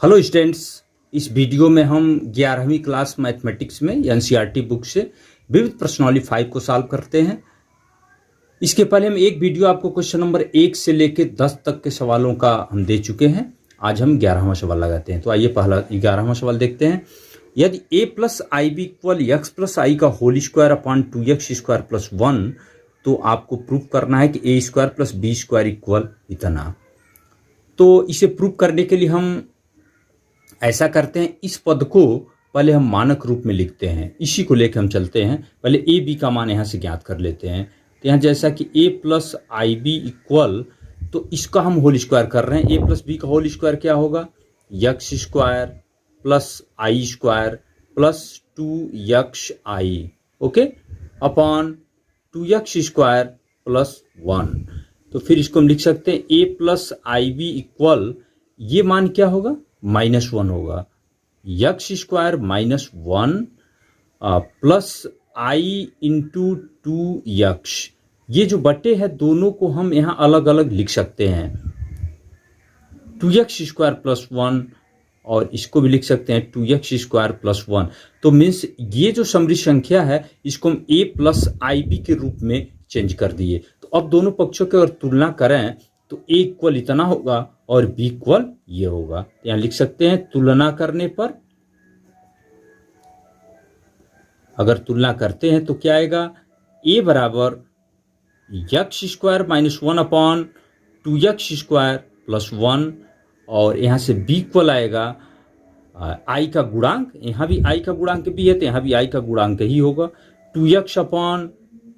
Hello students, इस video में हम 11वीं क्लास मैथमेटिक्स में एनसीईआरटी बुक से विविध प्रश्नावली 5 को सॉल्व करते हैं। इसके पहले हम एक वीडियो आपको क्वेश्चन नंबर 1 से लेकर 10 तक के सवालों का हम दे चुके हैं। आज हम 11वां सवाल लगाते हैं। तो आइए पहला 11वां सवाल देखते हैं। यदि a plus I b equal x plus i का whole square upon 2x square plus 1, तो आपको प्रूव करना है कि a square plus B square equal इतना। तो इसे प्रूव करने के लिए हम ऐसा करते हैं, इस पद को पहले हम मानक रूप में लिखते हैं, इसी को लेकर हम चलते हैं। पहले ए बी का मान यहाँ से ज्ञात कर लेते हैं। तो यहाँ जैसा कि a plus I b equal, तो इसका हम होल स्क्वायर कर रहे हैं। a प्लस बी का होल स्क्वायर क्या होगा? X square plus i square plus 2xi, okay, upon 2x square plus 1। तो फिर इसको हम लिख सकते हैं a plus I b equal, ये मान क्या होगा? -1 होगा। X square -1 plus i into 2x, ये जो बटे है दोनों को हम यहाँ अलग अलग लिख सकते हैं। 2x स्क्वायर प्लस 1 और इसको भी लिख सकते हैं 2x स्क्वायर प्लस 1। तो मीन्स ये जो समृद्ध संख्या है इसको हम a प्लस आई बी के रूप में चेंज कर दिए। तो अब दोनों पक्षों की अगर तुलना करें तो a इक्वल इतना होगा और b इक्वल ये होगा। यहाँ लिख सकते हैं तुलना करने पर, अगर तुलना करते हैं तो क्या आएगा? a बराबर x square -1 upon 2x square plus 1, और यहाँ से b इक्वल आएगा i का गुणांक, यहाँ भी i का गुणांक भी है तो यहाँ भी i का गुणांक ही होगा, 2x upon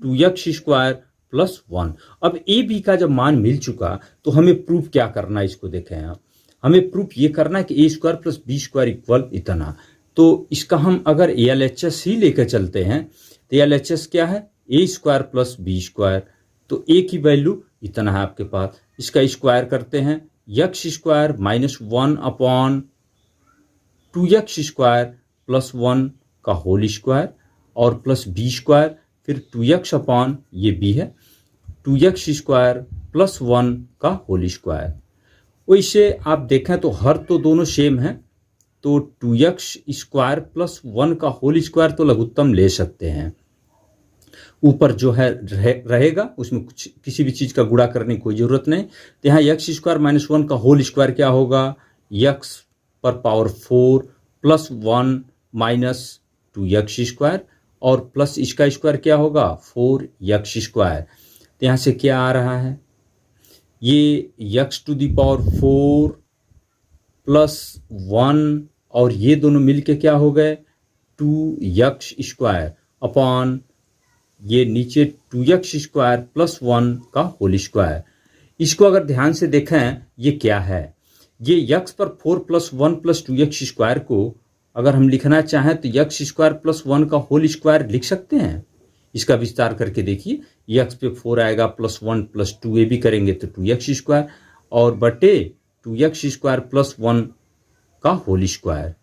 2x square plus 1। अब ए बी का जब मान मिल चुका तो हमें प्रूफ क्या करना है, इसको देखें आप। हमें प्रूफ ये करना है कि a square plus B square equal इतना। तो इसका हम अगर एलएचएस ही लेकर चलते हैं तो एलएचएस क्या है? A square plus B square. तो ए की वैल्यू इतना है आपके पास, इसका स्क्वायर करते हैं x square -1 upon 2x square plus 1 का होल स्क्वायर और प्लस बी स्क्वायर, फिर 2x अपॉन ये b है 2x स्क्वायर प्लस 1 का होल स्क्वायर। वैसे आप देखें तो हर तो दोनों सेम है, तो 2x स्क्वायर प्लस 1 का होल स्क्वायर तो लघुत्तम ले सकते हैं। ऊपर जो है रहेगा उसमें कुछ किसी भी चीज़ का गुणा करने की कोई ज़रूरत नहीं। तो यहाँ एक्स स्क्वायर -1 का होल स्क्वायर क्या होगा? x पर power 4 plus 1 minus 2x square, और प्लस इसका स्क्वायर क्या होगा? 4x square. तो यहाँ से क्या आ रहा है? ये x to the power 4 plus 1 और ये दोनों मिलके क्या हो गए? 2x स्क्वायर अपॉन ये नीचे 2x स्क्वायर प्लस 1 का होल स्क्वायर। इसको अगर ध्यान से देखें ये क्या है? ये x पर 4 प्लस 1 प्लस 2x स्क्वायर को अगर हम लिखना चाहें तो x स्क्वायर प्लस 1 का होल स्क्वायर लिख सकते हैं। इसका विस्तार करके देखिए, x पे 4 आएगा प्लस 1 प्लस 2 भी करेंगे तो 2x स्क्वायर और बटे 2x स्क्वायर प्लस 1 का होल स्क्वायर।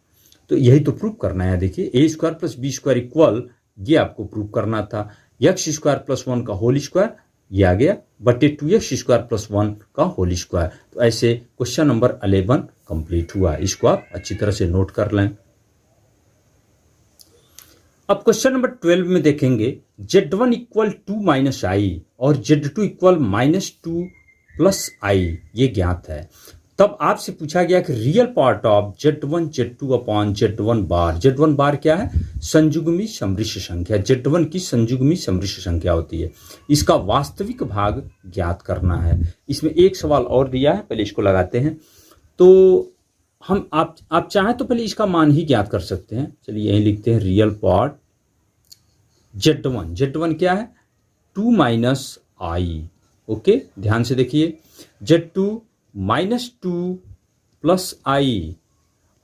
तो यही तो प्रूव करना है। देखिए a square plus B square equal, ये आपको प्रूव करना था। एक्स स्क्वायर प्लस 1 का होल स्क्वायर ये आ गया बटे 2x स्क्वायर प्लस 1 का होल स्क्वायर। तो ऐसे क्वेश्चन नंबर 11 कंप्लीट हुआ। इसको आप अच्छी तरह से नोट कर लें। अब क्वेश्चन नंबर 12 में देखेंगे z1 इक्वल 2 माइनस आई और z2 इक्वल -2 प्लस आई, ये ज्ञात है। तब आपसे पूछा गया कि real part of z1 z2 upon z1 bar. z1 बार क्या है? संयुग्मी समृद्ध संख्या। z1 की संयुग्मी समृद्ध संख्या होती है, इसका वास्तविक भाग ज्ञात करना है। इसमें एक सवाल और दिया है, पहले इसको लगाते हैं। तो हम आप चाहें तो पहले इसका मान ही ज्ञात कर सकते हैं। चलिए यही लिखते हैं रियल पार्ट z1 क्या है? 2 माइनस आई, ओके, ध्यान से देखिए z2 -2 plus I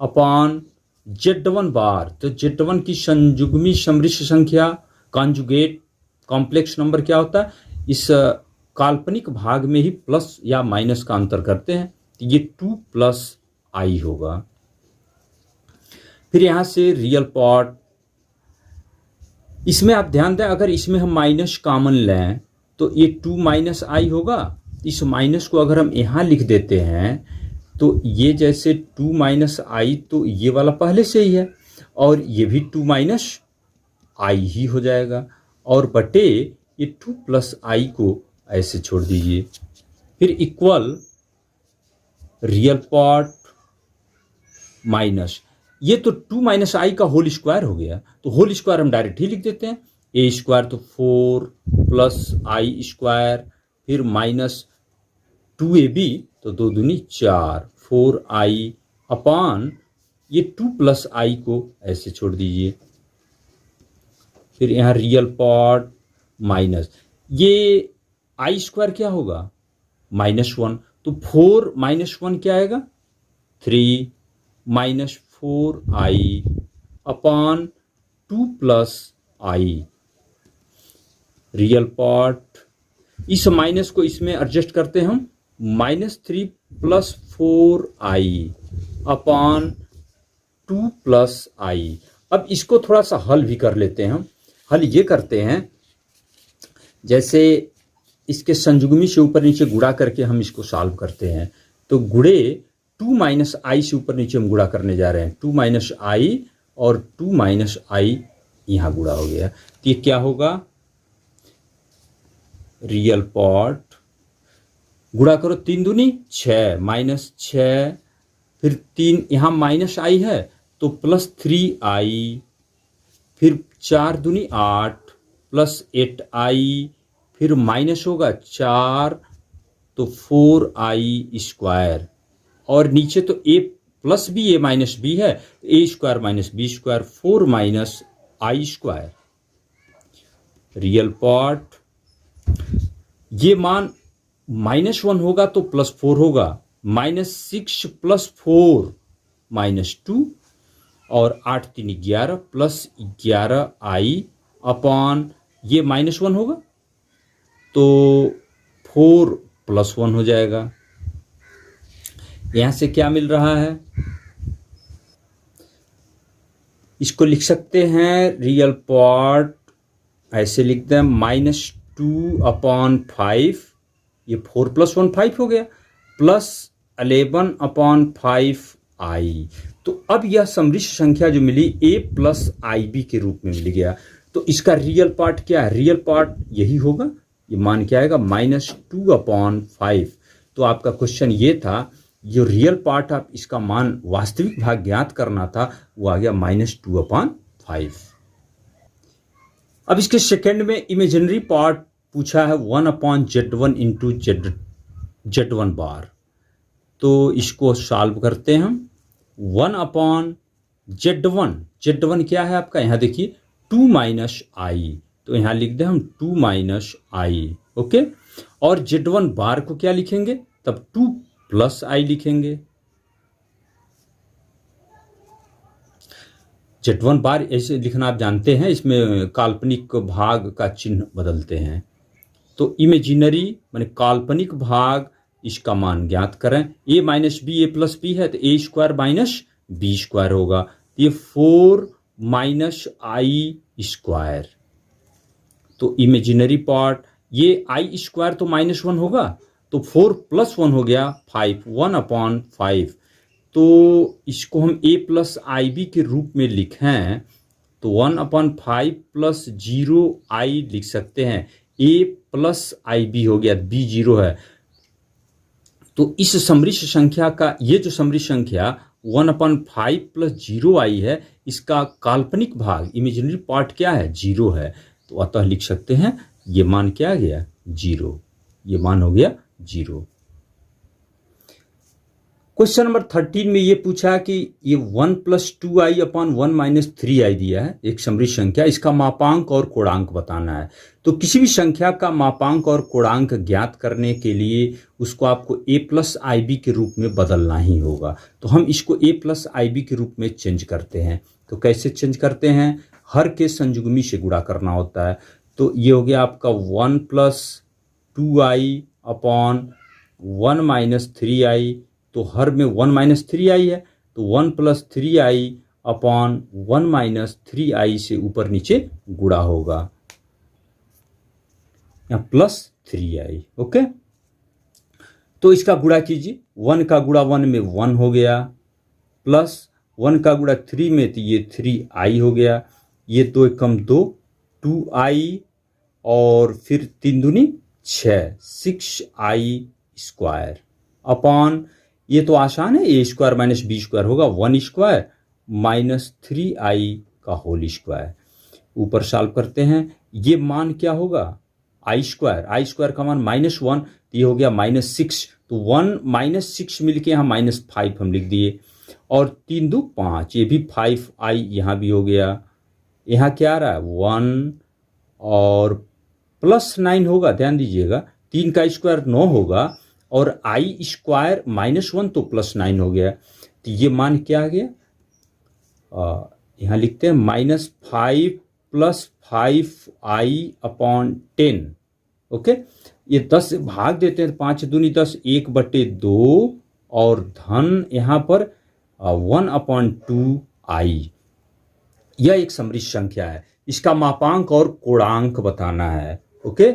upon z1 बार। तो z1 की संयुग्मी समृद्ध संख्या, कॉन्जुगेट कॉम्प्लेक्स नंबर क्या होता है? इस काल्पनिक भाग में ही प्लस या माइनस का अंतर करते हैं, तो ये 2 प्लस आई होगा। फिर यहां से रियल पार्ट, इसमें आप ध्यान दें अगर इसमें हम माइनस कॉमन लें तो ये 2 माइनस आई होगा। इस माइनस को अगर हम यहाँ लिख देते हैं तो ये जैसे 2 माइनस आई, तो ये वाला पहले से ही है और ये भी 2 माइनस आई ही हो जाएगा, और बटे ये 2 प्लस आई को ऐसे छोड़ दीजिए। फिर इक्वल रियल पार्ट माइनस, ये तो 2 माइनस आई का होल स्क्वायर हो गया, तो होल स्क्वायर हम डायरेक्ट ही लिख देते हैं। ए स्क्वायर तो 4 प्लस आई स्क्वायर, फिर माइनस 2ab तो 2 दूनी 4, 4i अपान ये 2 प्लस आई को ऐसे छोड़ दीजिए। फिर यहाँ रियल पार्ट माइनस, ये आई स्क्वायर क्या होगा -1, तो 4 माइनस 1 क्या आएगा 3 माइनस 4i अपान 2 प्लस आई। रियल पार्ट, इस माइनस को इसमें एडजस्ट करते हैं हम, -3 प्लस 4i अपान 2 प्लस आई। अब इसको थोड़ा सा हल भी कर लेते हैं हम। हल ये करते हैं, जैसे इसके संयुग्मी से ऊपर नीचे गुणा करके हम इसको सॉल्व करते हैं, तो गुणे 2 माइनस आई से ऊपर नीचे हम गुणा करने जा रहे हैं, 2 माइनस आई और 2 माइनस आई यहाँ गुणा हो गया, तो ये क्या होगा रियल पार्ट, गुणा करो 3 दूनी 6 माइनस 6, फिर 3 यहाँ माइनस आई है तो प्लस 3i, फिर 4 दूनी 8 प्लस 8i, फिर माइनस होगा 4 तो 4i स्क्वायर, और नीचे तो a plus b a minus b है, a square minus B square, 4 minus I square. Real part, ये मान -1 होगा तो +4 होगा, -6 + 4 -2, और 8 3 11 प्लस 11i अपान ये -1 होगा तो 4 + 1 हो जाएगा। यहां से क्या मिल रहा है, इसको लिख सकते हैं रियल पार्ट ऐसे लिखते हैं -2/5, ये 4 + 1 5 हो गया, प्लस 11/5i। तो अब यह समृद्ध संख्या जो मिली a + ib के रूप में मिल गया, तो इसका रियल पार्ट क्या है, रियल पार्ट यही होगा, ये मान क्या आएगा -2/5। तो आपका क्वेश्चन ये था, जो रियल पार्ट आप इसका मान वास्तविक भाग ज्ञात करना था वो आ गया -2/5। अब इसके सेकंड में इमेजिनरी पार्ट पूछा है 1/z1 इंटू z1 बार, तो इसको सॉल्व करते हैं हम। 1/z1, z1 क्या है आपका, यहाँ देखिए 2 माइनस आई, तो यहाँ लिख दें हम 2 माइनस आई, ओके। और z1 बार को क्या लिखेंगे, तब 2 प्लस आई लिखेंगे। z1 बार ऐसे लिखना आप जानते हैं, इसमें काल्पनिक भाग का चिन्ह बदलते हैं। तो इमेजिनरी माने काल्पनिक भाग, इसका मान ज्ञात करें, a minus B a plus B है तो a square minus B square होगा, ये 4 माइनस आई स्क्वायर। तो इमेजिनरी पार्ट, ये आई स्क्वायर तो -1 होगा, तो 4 + 1 हो गया 5, 1/5। तो इसको हम a + ib के रूप में लिखें तो 1/5 + 0i लिख सकते हैं, a + ib हो गया, b 0 है। तो इस समृद्ध संख्या का, ये जो समृद्ध संख्या 1/5 + 0i है, इसका काल्पनिक भाग इमेजिनरी पार्ट क्या है, 0 है, तो अतः लिख सकते हैं ये मान क्या आ गया 0, ये मान हो गया 0। क्वेश्चन नंबर 13 में ये पूछा कि ये 1 + 2i अपान 1 - 3i दिया है, एक समृद्ध संख्या, इसका मापांक और कोणांक बताना है। तो किसी भी संख्या का मापांक और कोणांक ज्ञात करने के लिए उसको आपको a + ib के रूप में बदलना ही होगा। तो हम इसको a + ib के रूप में चेंज करते हैं। तो कैसे चेंज करते हैं, हर के संयुग्मी से गुणा करना होता है। तो ये हो गया आपका 1 + 2i अपान 1 - 3i, तो हर में 1 - 3i है, तो 1 + 3i अपान 1 - 3i से ऊपर नीचे गुणा होगा, यहाँ +3i, ओके। तो इसका गुणा कीजिए, 1 का गुणा 1 में 1 हो गया, प्लस 1 का गुणा 3 में तो ये 3i हो गया, ये 2 एकम 2 2i, और फिर 3 दूनी 6 6i स्क्वायर अपॉन, ये तो आसान है, a square minus B square होगा 1 स्क्वायर माइनस 3i का होल स्क्वायर। ऊपर सॉल्व करते हैं, ये मान क्या होगा आई स्क्वायर का मान -1, तो ये हो गया -6, तो 1 -6 मिलके यहाँ -5 हम लिख दिए, और 3 2 5, ये भी 5i यहाँ भी हो गया। यहाँ क्या आ रहा है 1 और प्लस 9 होगा, ध्यान दीजिएगा 3 का स्क्वायर 9 होगा, और आई स्क्वायर -1 तो +9 हो गया, तो ये मान क्या आ गया, यहाँ लिखते हैं -5 + 5i अपॉन 10। ओके, ये 10 से भाग देते हैं, 5 दूनी 10, 1/2, और धन यहाँ पर 1/2i। यह एक समृद्ध संख्या है, इसका मापांक और कोणांक बताना है। ओके,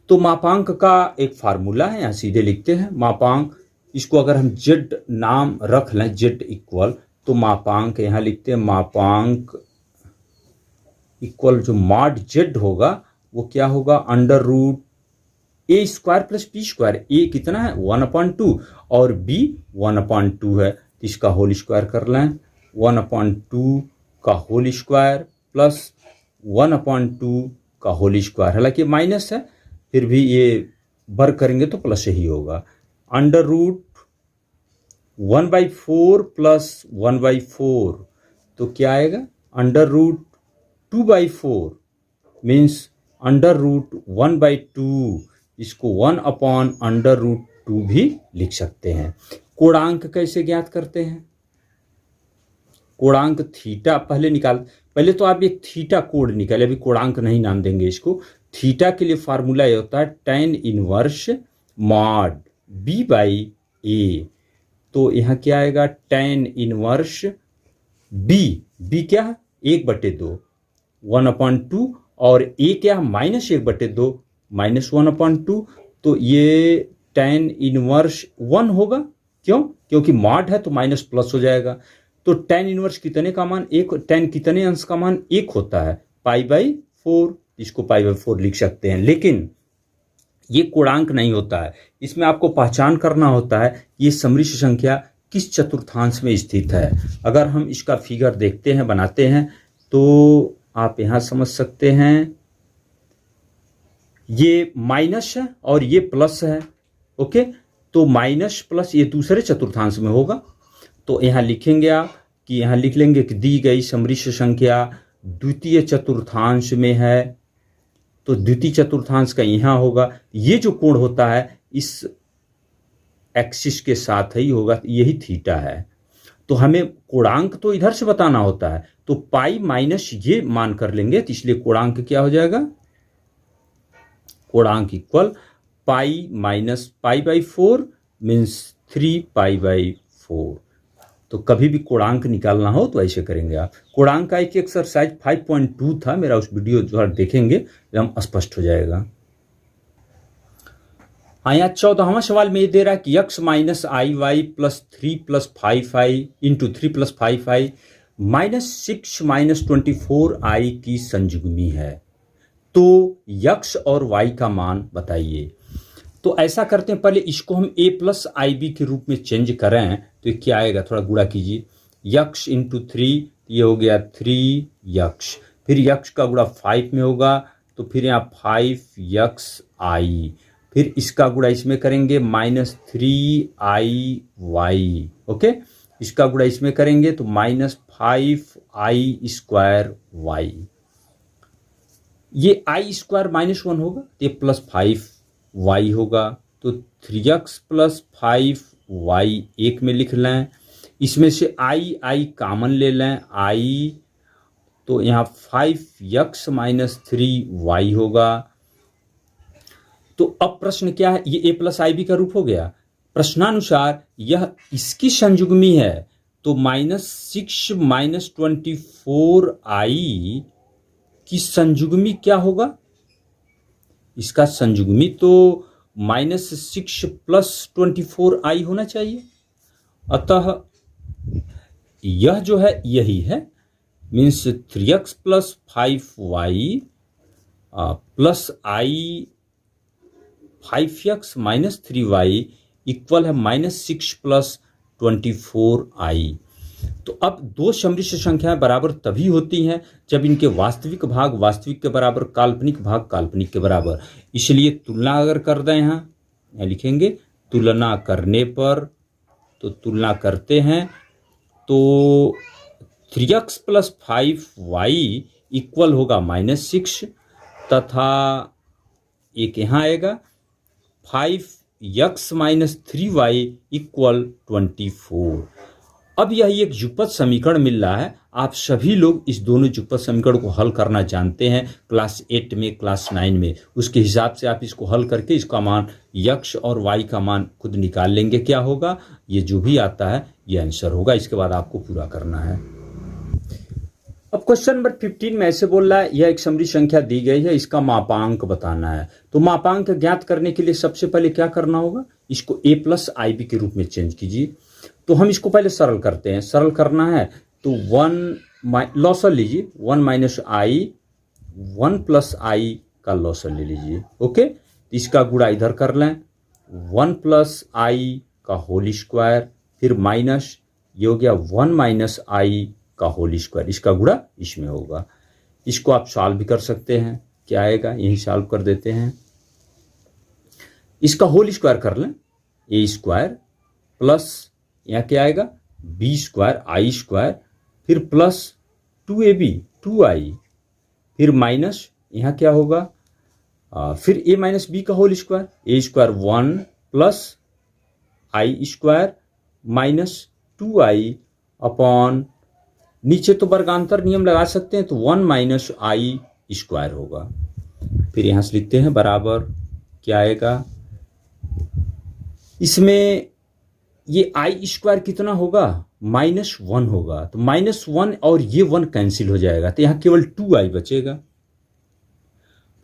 तो मापांक का एक फार्मूला है, यहाँ सीधे लिखते हैं मापांक, इसको अगर हम z नाम रख लें, z इक्वल, तो मापांक यहाँ लिखते हैं, मापांक इक्वल जो मॉड z होगा वो क्या होगा, √a² + b स्क्वायर। a कितना है 1/2 और b 1/2 है, तो इसका होल स्क्वायर कर लें, 1/2 का होल स्क्वायर प्लस 1/2 का होल स्क्वायर, हालांकि माइनस है फिर भी ये बर करेंगे तो प्लस ही होगा, √1/4 + 1/4, तो क्या आएगा √2/4 मीन्स √1/2, इसको 1/√2 भी लिख सकते हैं। कोणांक कैसे ज्ञात करते हैं, कोणांक थीटा पहले निकाल, पहले तो आप एक थीटा कोड निकाले, अभी कोणांक नहीं नाम देंगे इसको। थीटा के लिए फार्मूला ये होता है tan इनवर्स मॉड b/a, तो यहाँ क्या आएगा tan इनवर्स b क्या है 1/2 1/2, और a क्या है -1/2 -1/2, तो ये tan इनवर्स 1 होगा, क्यों, क्योंकि मॉड है तो माइनस प्लस हो जाएगा, तो tan इनवर्स कितने का मान 1, tan कितने अंश का मान 1 होता है, π/4, इसको π/4 लिख सकते हैं। लेकिन ये कोणांक नहीं होता है, इसमें आपको पहचान करना होता है ये समृद्ध संख्या किस चतुर्थांश में स्थित है। अगर हम इसका फिगर देखते हैं, बनाते हैं, तो आप यहाँ समझ सकते हैं, ये माइनस है और ये प्लस है। ओके, तो माइनस प्लस ये दूसरे चतुर्थांश में होगा, तो यहाँ लिखेंगे आप कि यहाँ लिख लेंगे कि दी गई समृद्ध संख्या द्वितीय चतुर्थांश में है, तो द्वितीय चतुर्थांश का यहाँ होगा, ये जो कोण होता है इस एक्सिस के साथ ही होगा, यही थीटा है। तो हमें कोणांक तो इधर से बताना होता है, तो पाई माइनस ये मान कर लेंगे, तो इसलिए कोणांक क्या हो जाएगा, कोणांक इक्वल पाई माइनस π/4 मीन्स 3π/4। तो कभी भी कोणांक निकालना हो तो ऐसे करेंगे आप। कोणांक का एक एक्सरसाइज 5.2 था मेरा, उस वीडियो जो आप देखेंगे एकदम स्पष्ट हो जाएगा। हाँ, यहाँ 14वां सवाल में ये दे रहा है कि x - iy + 3 + 5i into 3 + 5i -6 - 24i की संयुग्मी है, तो x और y का मान बताइए। तो ऐसा करते हैं, पहले इसको हम a + ib के रूप में चेंज करें तो क्या आएगा, थोड़ा गुणा कीजिए, x × 3, ये हो गया 3x, फिर x का गुणा 5 में होगा, तो फिर यहाँ 5xi, फिर इसका गुणा इसमें करेंगे -3iy। ओके, इसका गुणा इसमें करेंगे तो -5i²y, ये i² -1 होगा, ये +5y होगा, तो 3x + 5y एक में लिख लें, इसमें से i कॉमन ले लें, i, तो यहाँ 5x - 3y होगा। तो अब प्रश्न क्या है, ये a + ib का रूप हो गया, प्रश्नानुसार यह इसकी संयुग्मी है, तो -6 - 24i की संयुग्मी क्या होगा, इसका संयुग्मी तो -6 + 24i होना चाहिए। अतः यह जो है यही है, means 3x + 5y plus i 5x - 3y equal है -6 + 24i। तो अब दो सम्मिश्र संख्याएं बराबर तभी होती हैं जब इनके वास्तविक भाग वास्तविक के बराबर, काल्पनिक भाग काल्पनिक के बराबर। इसलिए तुलना अगर कर दें, यहाँ लिखेंगे तुलना करने पर, तो तुलना करते हैं तो 3x + 5y इक्वल होगा -6 तथा एक यहाँ आएगा 5x - 3y इक्वल 24। अब यह एक युगपत समीकरण मिल रहा है। आप सभी लोग इस दोनों युगपत समीकरण को हल करना जानते हैं क्लास 8 में, क्लास 9 में। उसके हिसाब से आप इसको हल करके इसका मान x और y का मान खुद निकाल लेंगे। क्या होगा, ये जो भी आता है ये आंसर होगा। इसके बाद आपको पूरा करना है। अब क्वेश्चन नंबर 15 में ऐसे बोल रहा है, यह एक समरी संख्या दी गई है, इसका मापांक बताना है। तो मापांक ज्ञात करने के लिए सबसे पहले क्या करना होगा, इसको a + ib के रूप में चेंज कीजिए। तो हम इसको पहले सरल करते हैं। सरल करना है तो 1 लॉसर लीजिए, 1 - i 1 + i का लॉसर ले लीजिए। ओके, इसका गुणा इधर कर लें, 1 + i का होल स्क्वायर, फिर माइनस, ये हो गया 1 - i का होल स्क्वायर, इसका गुणा इसमें होगा। इसको आप सॉल्व भी कर सकते हैं। क्या आएगा, यही सॉल्व कर देते हैं। इसका होल स्क्वायर कर लें, a² प्लस यहाँ क्या आएगा b² i², फिर प्लस 2ab 2i, फिर माइनस यहाँ क्या होगा फिर a - b का whole square, a² 1 plus i² minus 2i upon, नीचे तो वर्गांतर नियम लगा सकते हैं, तो 1 - i² होगा। फिर यहां से लिखते हैं बराबर, क्या आएगा इसमें, ये i² कितना होगा -1 होगा, तो -1 और ये 1 कैंसिल हो जाएगा, तो यहां केवल 2i बचेगा।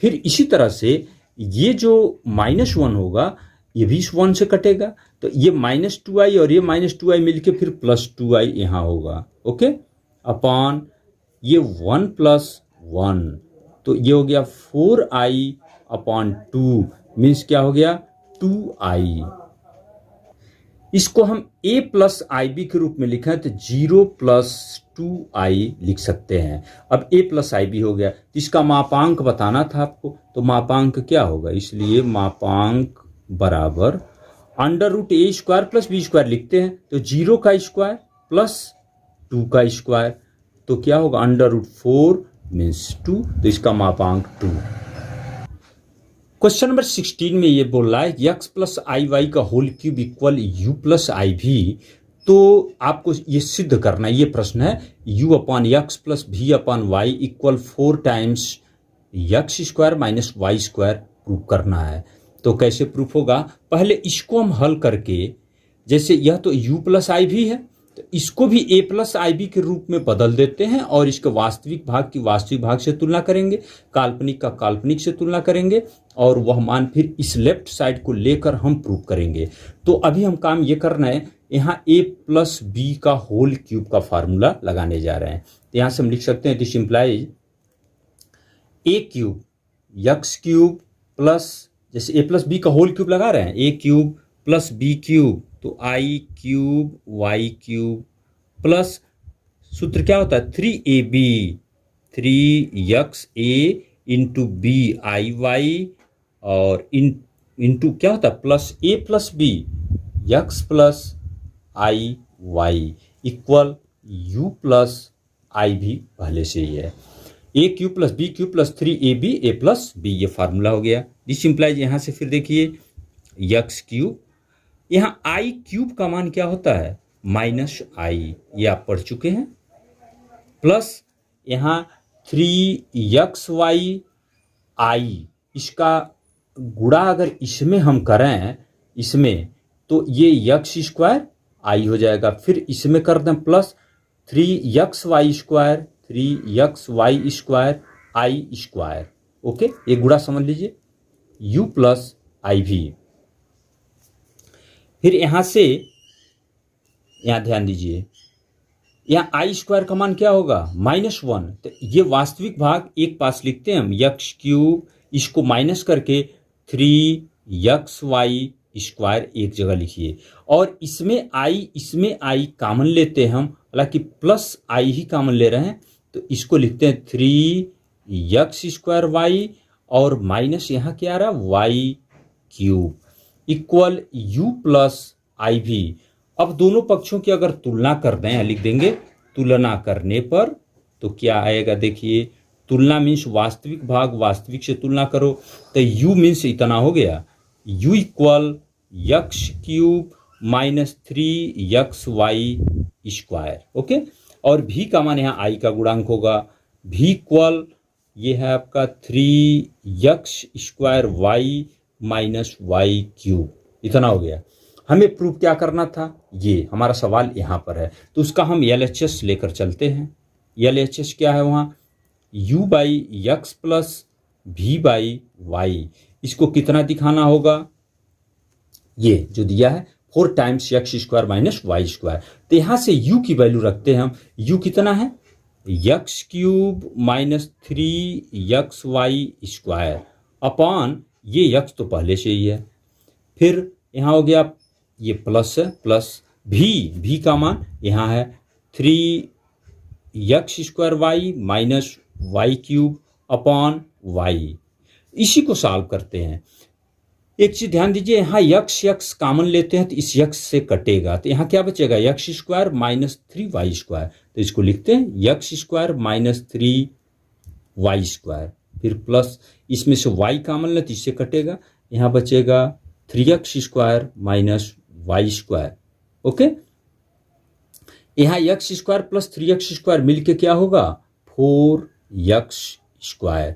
फिर इसी तरह से ये जो -1 होगा ये भी इस 1 से कटेगा, तो ये -2i और ये -2i मिलके फिर +2i यहां होगा। ओके, अपॉन ये 1 + 1, तो ये हो गया 4i अपॉन 2, मीन्स क्या हो गया 2i। इसको हम a + ib के रूप में लिखें तो 0 + 2i लिख सकते हैं। अब a + ib हो गया, इसका मापांक बताना था आपको, तो मापांक क्या होगा, इसलिए मापांक बराबर √a² + b² लिखते हैं, तो 0 का स्क्वायर प्लस 2 का स्क्वायर, तो क्या होगा √4 मीन्स 2, तो इसका मापांक 2। क्वेश्चन नंबर 16 में ये बोल रहा है x + iy का whole cube equal u + iv। तो आपको ये सिद्ध करना है, ये प्रश्न है, u/x + v/y equal 4 times x² - y² proof करना है। तो कैसे प्रूफ होगा, पहले इसको हम हल करके, जैसे यह तो u + iv है, तो इसको भी a + ib के रूप में बदल देते हैं और इसके वास्तविक भाग की वास्तविक भाग से तुलना करेंगे, काल्पनिक का काल्पनिक से तुलना करेंगे, और वह मान फिर इस लेफ्ट साइड को लेकर हम प्रूफ करेंगे। तो अभी हम काम ये करना है, यहाँ a + b का होल क्यूब का फार्मूला लगाने जा रहे हैं। तो यहाँ से हम लिख सकते हैं this implies a³ x³ plus, जैसे a + b का होल क्यूब लगा रहे हैं, a³ प्लस b³ तो i³ y³ प्लस सूत्र क्या होता है 3ab 3xa into b iy और इंटू क्या होता है plus a + b x + iy equal u + iv पहले से ही है, a³ + b³ + 3ab a + b, ये फार्मूला हो गया। दिस इम्प्लाइज यहाँ से फिर देखिए x³, यहाँ i³ का मान क्या होता है -i, ये आप पढ़ चुके हैं, प्लस यहाँ 3xy i, इसका गुणा अगर इसमें हम करें इसमें, तो ये x² i हो जाएगा, फिर इसमें कर दें plus 3xy² 3xy² i²। Okay, ये गुणा समझ लीजिए u + iv, फिर यहाँ से, यहाँ ध्यान दीजिए, यहाँ आई स्क्वायर का मान क्या होगा -1। तो ये वास्तविक भाग एक पास लिखते हैं हम, यक्स क्यूब, इसको माइनस करके 3xy स्क्वायर एक जगह लिखिए। और इसमें आई कॉमन लेते हैं हम, हालांकि प्लस आई ही कॉमन ले रहे हैं, तो इसको लिखते हैं 3x स्क्वायर वाई, और माइनस यहाँ क्या आ रहा है y cube, equal u plus i भी। अब दोनों पक्षों की अगर तुलना कर दें, लिख देंगे तुलना करने पर, तो क्या आएगा देखिए, तुलना मीन्स वास्तविक भाग वास्तविक से तुलना करो, तो u मीन्स इतना हो गया, u equal x cube minus 3xy square. Okay, और v का मान यहाँ i का गुणांक होगा, v इक्वल ये है आपका 3x square y minus Y cube, इतना हो गया। हमें प्रूफ क्या करना था, ये हमारा सवाल यहाँ पर है, तो उसका हम LHS लेकर चलते हैं। LHS क्या है वहाँ, u by X plus v by Y, इसको कितना दिखाना होगा, ये जो दिया है 4 times X square minus Y square. तो यहाँ से u की वैल्यू रखते हैं हम, u कितना है x cube minus 3xy square upon, ये यक्स तो पहले से ही है, फिर यहाँ हो गया ये प्लस है, प्लस v का मान यहाँ है 3x square Y minus Y cube upon Y. इसी को सॉल्व करते हैं। एक चीज ध्यान दीजिए, यहाँ यक्स कॉमन लेते हैं तो इस यक्स से कटेगा, तो यहाँ क्या बचेगा x square minus 3y square, तो इसको लिखते हैं x square minus 3y square, फिर प्लस इसमें से y कॉमन ले तो इससे कटेगा, यहाँ बचेगा 3x square minus Y square. Okay, यहाँ x square plus 3x square मिलके क्या होगा 4x square,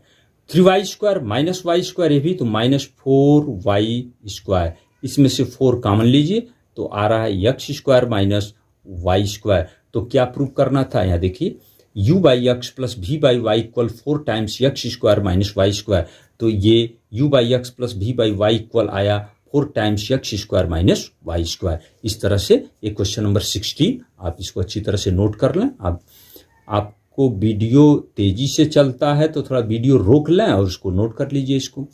3y square minus Y square, ये भी तो माइनस 4y स्क्वायर, इसमें से 4 कॉमन लीजिए तो आ रहा है x square minus Y square. तो क्या प्रूव करना था, यहाँ देखिए u by X plus v by Y equal 4 times x square minus Y square, तो ये u by X plus v by Y equal आया 4 times x square minus Y square. इस तरह से ये क्वेश्चन नंबर 16, आप इसको अच्छी तरह से नोट कर लें। आपको वीडियो तेजी से चलता है तो थोड़ा वीडियो रोक लें और उसको नोट कर लीजिए इसको।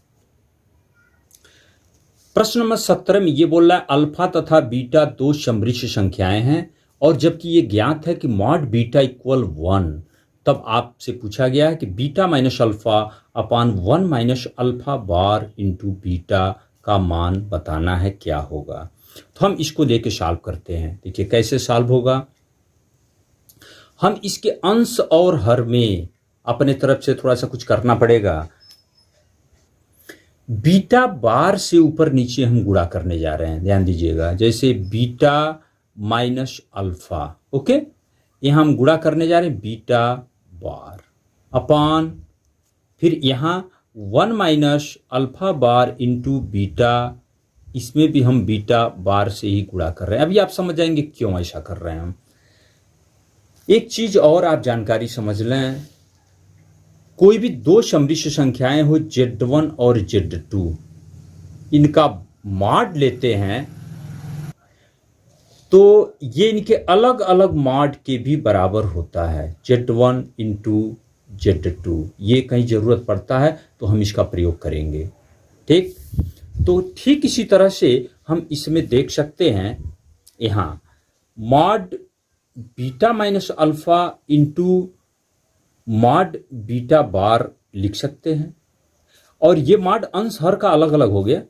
प्रश्न नंबर 17 में ये बोल रहा है अल्फा तथा बीटा 2 सममिश्र संख्याएं हैं, और जबकि ये ज्ञात है कि मॉड बीटा इक्वल 1, तब आपसे पूछा गया है कि beta minus alpha upon 1 minus alpha bar into beta का मान बताना है, क्या होगा। तो हम इसको लेके सॉल्व करते हैं। देखिए कैसे सॉल्व होगा, हम इसके अंश और हर में अपने तरफ से थोड़ा सा कुछ करना पड़ेगा। बीटा बार से ऊपर नीचे हम गुणा करने जा रहे हैं, ध्यान दीजिएगा, जैसे बीटा माइनस अल्फा, ओके, यहां हम गुणा करने जा रहे हैं बीटा बार अपॉन, फिर यहां 1 minus alpha bar into beta, इसमें भी हम बीटा बार से ही गुणा कर रहे हैं। अभी आप समझ जाएंगे क्यों ऐसा कर रहे हैं हम। एक चीज और आप जानकारी समझ लें, कोई भी 2 सममिश्र संख्याएं हो Z1 और Z2, इनका मॉड लेते हैं तो ये इनके अलग अलग मॉड के भी बराबर होता है, Z1 इंटू Z2। ये कहीं जरूरत पड़ता है तो हम इसका प्रयोग करेंगे, ठीक। तो ठीक इसी तरह से हम इसमें देख सकते हैं, यहां mod beta minus alpha into mod beta bar लिख सकते हैं, और ये मॉड अंश हर का अलग अलग हो गया।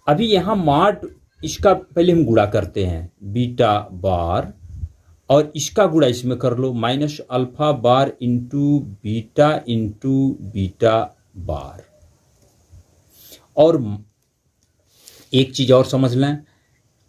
अभी यहां मॉड, इसका पहले हम गुणा करते हैं बीटा बार, और इसका गुणा इसमें कर लो minus alpha bar into beta bar. और एक चीज और समझ लें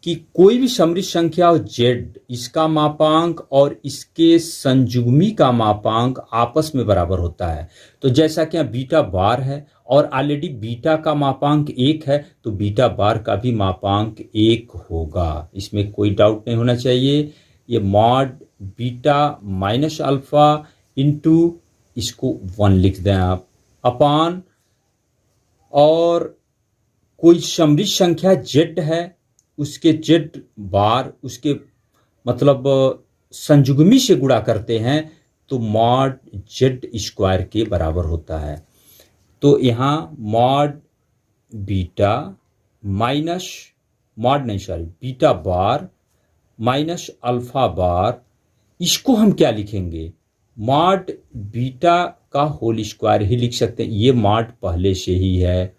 कि कोई भी सममिश्र संख्या हो Z, इसका मापांक और इसके संयुग्मी का मापांक आपस में बराबर होता है। तो जैसा कि यहाँ बीटा बार है और ऑलरेडी बीटा का मापांक 1 है, तो बीटा बार का भी मापांक 1 होगा, इसमें कोई डाउट नहीं होना चाहिए। ये mod beta minus alpha into, इसको 1 लिख दें आप, अपॉन, और कोई सममिश्र संख्या Z है उसके जेड बार उसके मतलब संयुग्मी से गुणा करते हैं तो मॉड जेड स्क्वायर के बराबर होता है। तो यहाँ मॉड बीटा माइनस मॉड नहीं सॉरी बीटा बार माइनस अल्फा बार, इसको हम क्या लिखेंगे, मॉड बीटा का होल स्क्वायर ही लिख सकते हैं। ये मॉड पहले से ही है।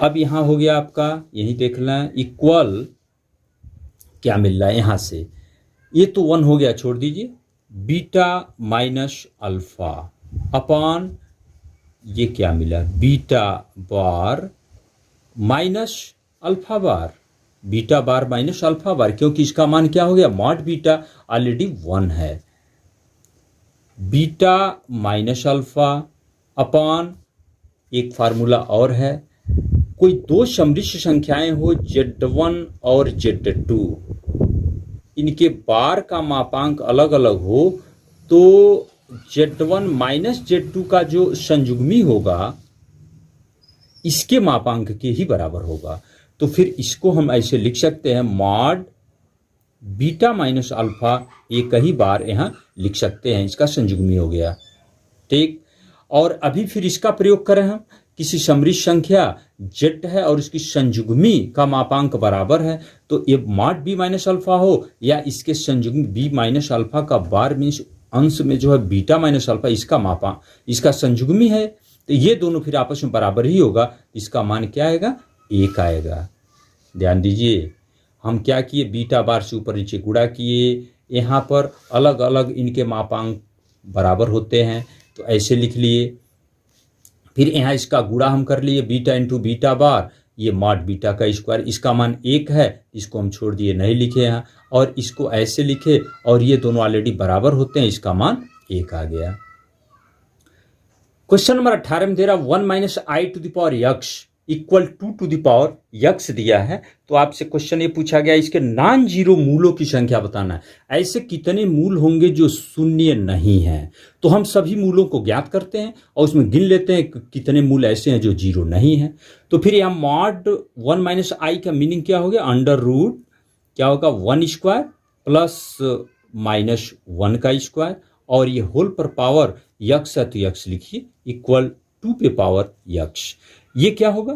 अब यहाँ हो गया आपका, यही देख लें, इक्वल क्या मिल रहा है यहाँ से, ये तो 1 हो गया, छोड़ दीजिए, बीटा माइनस अल्फा अपॉन ये क्या मिला, बीटा बार माइनस अल्फा बार, बीटा बार माइनस अल्फा बार, क्योंकि इसका मान क्या हो गया, मॉड बीटा ऑलरेडी 1 है, बीटा माइनस अल्फा अपॉन एक फार्मूला और है, कोई दो समृद्ध संख्याएं हो Z1 और Z2, इनके बार का मापांक अलग अलग हो तो Z1 माइनस Z2 का जो संयुग्मी होगा इसके मापांक के ही बराबर होगा। तो फिर इसको हम ऐसे लिख सकते हैं, मॉड बीटा माइनस अल्फा, एक ही बार यहाँ लिख सकते हैं, इसका संयुग्मी हो गया, ठीक। और अभी फिर इसका प्रयोग करें हम, किसी समृद्ध संख्या जेड है और उसकी संयुग्मी का मापांक बराबर है, तो ये मॉड बी माइनस अल्फा हो या इसके संयुग्मी बी माइनस अल्फा का बार मीन्स अंश में जो है बीटा माइनस अल्फा, इसका मापांक इसका संयुग्मी है, तो ये दोनों फिर आपस में बराबर ही होगा, इसका मान क्या आएगा, 1 आएगा। ध्यान दीजिए, हम क्या किए, बीटा बार से ऊपर नीचे गुणा किए, यहाँ पर अलग अलग इनके मापांक बराबर होते हैं तो ऐसे लिख लिए, फिर यहाँ इसका गुणा हम कर लिए, बीटा इंटू बीटा बार, ये मॉड बीटा का स्क्वायर, इसका मान 1 है, इसको हम छोड़ दिए, नहीं लिखे यहाँ, और इसको ऐसे लिखे और ये दोनों ऑलरेडी बराबर होते हैं, इसका मान 1 आ गया। क्वेश्चन नंबर 18 में दे रहा 1 minus I to the power X equal to the power X दिया है, तो आपसे क्वेश्चन ये पूछा गया इसके नॉन जीरो मूलों की संख्या बताना है। ऐसे कितने मूल होंगे जो शून्य नहीं हैं, तो हम सभी मूलों को ज्ञात करते हैं और उसमें गिन लेते हैं कितने मूल ऐसे हैं जो जीरो नहीं हैं। तो फिर यहाँ मॉड 1 माइनस आई का मीनिंग क्या हो गया, अंडर रूट क्या होगा, 1 स्क्वायर प्लस माइनस 1 का स्क्वायर, और ये होल पर पावर यक्स है तो यक्स लिखिए इक्वल 2 पे पावर यक्स, ये क्या होगा,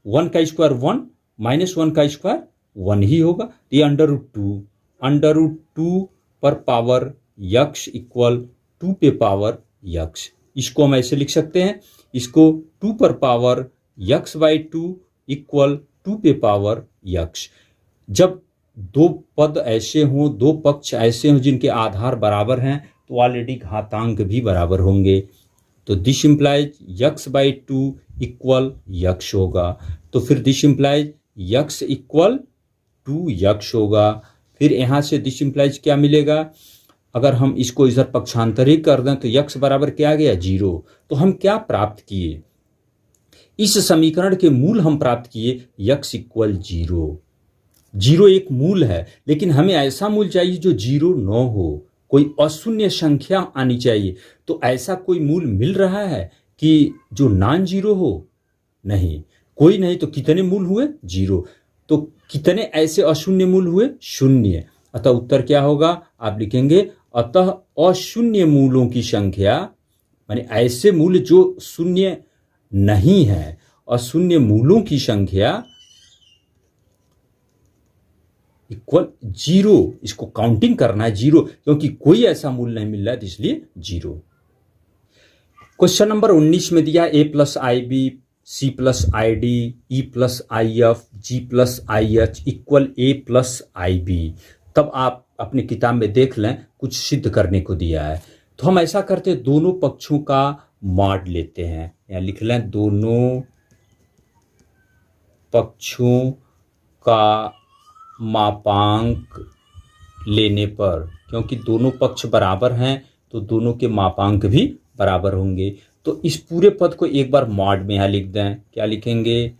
1 का स्क्वायर 1 माइनस 1 का स्क्वायर 1 ही होगा, ये अंडर रूट 2 पर पावर यक्स इक्वल 2 पे पावर यक्स, इसको हम ऐसे लिख सकते हैं, इसको 2 पर पावर यक्स बाई 2 इक्वल 2 पे पावर यक्स। जब दो पद ऐसे हों, दो पक्ष ऐसे हों जिनके आधार बराबर हैं तो ऑलरेडी घातांक भी बराबर होंगे, तो this implies x by 2 equal x होगा, तो फिर this implies x equal 2 x होगा। फिर यहाँ से दिस इम्प्लाइज क्या मिलेगा, अगर हम इसको इधर पक्षांतरित कर दें तो यक्स बराबर क्या आ गया, 0। तो हम क्या प्राप्त किए, इस समीकरण के मूल हम प्राप्त किए यक्स इक्वल 0। 0 एक मूल है, लेकिन हमें ऐसा मूल चाहिए जो 0 न हो, कोई अशून्य संख्या आनी चाहिए। तो ऐसा कोई मूल मिल रहा है कि जो नॉन जीरो हो, नहीं, कोई नहीं, तो कितने मूल हुए, 0। तो कितने ऐसे अशून्य मूल हुए, 0। अतः उत्तर क्या होगा, आप लिखेंगे अतः अशून्य मूलों की संख्या, माने ऐसे मूल जो शून्य नहीं है, अशून्य मूलों की संख्या इक्वल 0। इसको काउंटिंग करना है 0, क्योंकि कोई ऐसा मूल नहीं मिल रहा है, इसलिए 0। क्वेश्चन नंबर 19 में दिया a plus I B C plus I D E plus I F G plus I H equal a plus I B. तब आप अपनी किताब में देख लें, कुछ सिद्ध करने को दिया है, तो हम ऐसा करते हैं, दोनों पक्षों का मॉड लेते हैं, यहाँ लिख लें, दोनों पक्षों का मापांक लेने पर, क्योंकि दोनों पक्ष बराबर हैं तो दोनों के मापांक भी बराबर होंगे। तो इस पूरे पद को एक बार मॉड में यहाँ लिख दें, क्या लिखेंगे,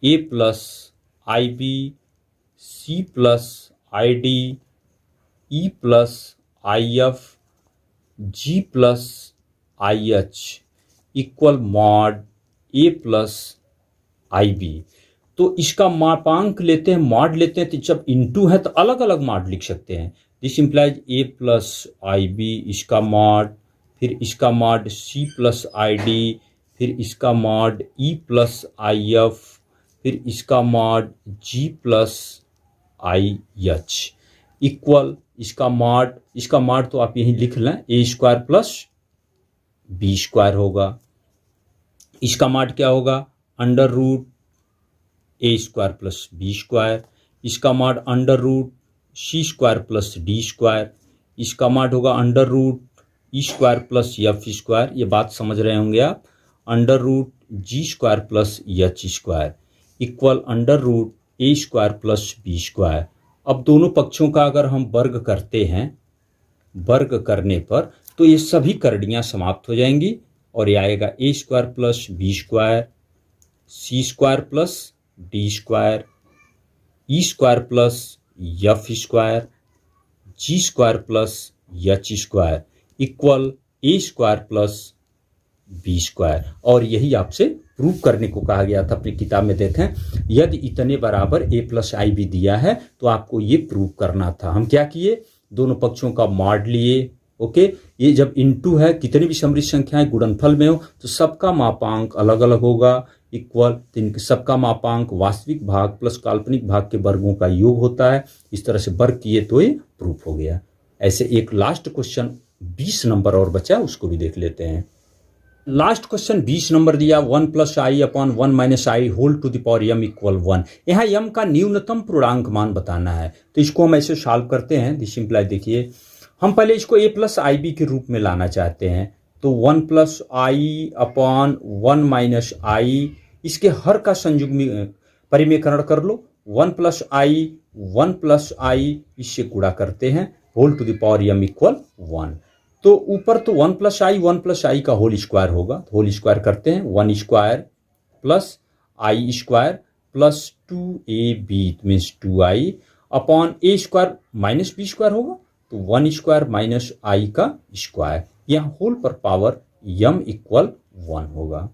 a plus I B C plus I D E plus I F G plus I H equal mod a plus I B. तो इसका मापांक लेते हैं, मॉड लेते हैं, तो जब इनटू है तो अलग अलग मॉड लिख सकते हैं। This implies A plus I B इसका मॉड, फिर इसका mod C plus I D, फिर इसका mod E plus I F, फिर इसका mod G plus I H equal इसका मॉड तो आप यहीं लिख लें, A square plus B square होगा। इसका मॉड क्या होगा, अंडर रूट ए स्क्वायर प्लस बी स्क्वायर। इसका mod under root C square plus D square. इसका मॉड होगा under root e square plus f square, ये बात समझ रहे होंगे आप, under root g square plus h square equal under root ए square plus B square. अब दोनों पक्षों का अगर हम वर्ग करते हैं, वर्ग करने पर तो ये सभी करड़ियाँ समाप्त हो जाएंगी और ये आएगा a square plus B square, c square plus D square, e square plus f square, g square plus h square equal a square plus B square. और यही आपसे प्रूव करने को कहा गया था अपनी किताब में। देखें, यदि इतने बराबर ए प्लस आई भी दिया है तो आपको ये प्रूव करना था। हम क्या किए, दोनों पक्षों का मॉड लिए। ओके, ये जब इनटू है, कितनी भी समृद्ध संख्याएं गुणनफल में हो तो सबका मापांक अलग अलग होगा इक्वल, तो इनके सबका मापांक वास्तविक भाग प्लस काल्पनिक भाग के वर्गों का योग होता है। इस तरह से वर्ग किए तो ये प्रूफ हो गया। ऐसे एक लास्ट क्वेश्चन 20 नंबर और बचा, उसको भी देख लेते हैं। लास्ट क्वेश्चन 20 नंबर दिया, 1 plus I upon 1 minus I whole to the power Yama equal 1। यहाँ यम का न्यूनतम पूर्णांक मान बताना है, तो इसको हम ऐसे सॉल्व करते हैं। दिस सिंपलाई देखिए, हम पहले इसको ए प्लस आई बी के रूप में लाना चाहते हैं, तो 1 प्लस आई अपॉन 1 माइनस आई, इसके हर का संयुग्म परिमेयकरण कर लो। 1 प्लस आई इससे गुणा करते हैं, whole to the power Yama equal 1। तो ऊपर तो 1 प्लस आई का होल स्क्वायर होगा, होल स्क्वायर करते हैं, 1 square plus i square plus 2ab means 2i upon a square minus B square होगा, तो 1 स्क्वायर माइनस आई का स्क्वायर, यहाँ होल पर पावर यम इक्वल 1 होगा।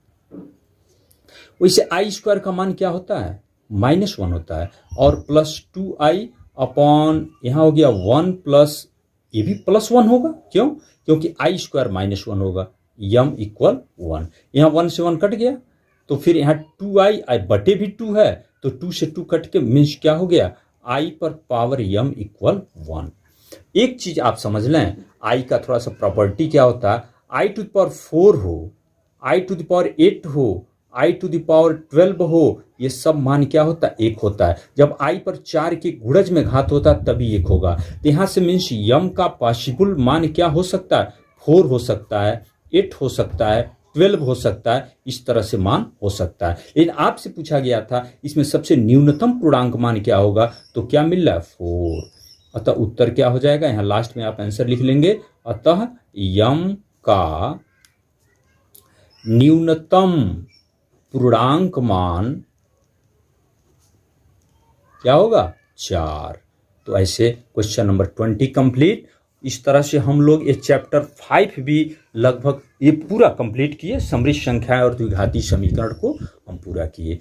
वैसे आई स्क्वायर का मान क्या होता है, -1 होता है, और प्लस 2i अपॉन यहाँ हो गया 1 प्लस, ये भी +1 होगा, क्यों, क्योंकि आई स्क्वायर -1 होगा, यम इक्वल 1। यहाँ 1 से 1 कट गया, तो फिर यहाँ 2i बटे भी 2 है, तो 2 से 2 कट के मीन्स क्या हो गया, आई पर पावर यम इक्वल 1। एक चीज आप समझ लें, आई का थोड़ा सा प्रॉपर्टी क्या होता है, आई टू द पावर 4 हो, आई टू द पावर 8 हो, आई टू द पावर 12 हो, ये सब मान क्या होता है, 1 होता है। जब आई पर 4 के गुणज में घात होता है तभी 1 होगा। तो यहाँ से मीन्स यम का पॉसिबल मान क्या हो सकता है, 4 हो सकता है, 8 हो सकता है, 12 हो सकता है, इस तरह से मान हो सकता है। लेकिन आपसे पूछा गया था इसमें सबसे न्यूनतम पूर्णांक मान क्या होगा, तो क्या मिल रहा है, 4। अतः उत्तर क्या हो जाएगा, यहाँ लास्ट में आप आंसर लिख लेंगे। अतः यम का न्यूनतम पूर्णांक मान क्या होगा, 4। तो ऐसे क्वेश्चन नंबर 20 कंप्लीट। इस तरह से हम लोग ये चैप्टर 5 भी लगभग ये पूरा कंप्लीट किए। समृद्ध संख्याएं और द्विघाती समीकरण को हम पूरा किए।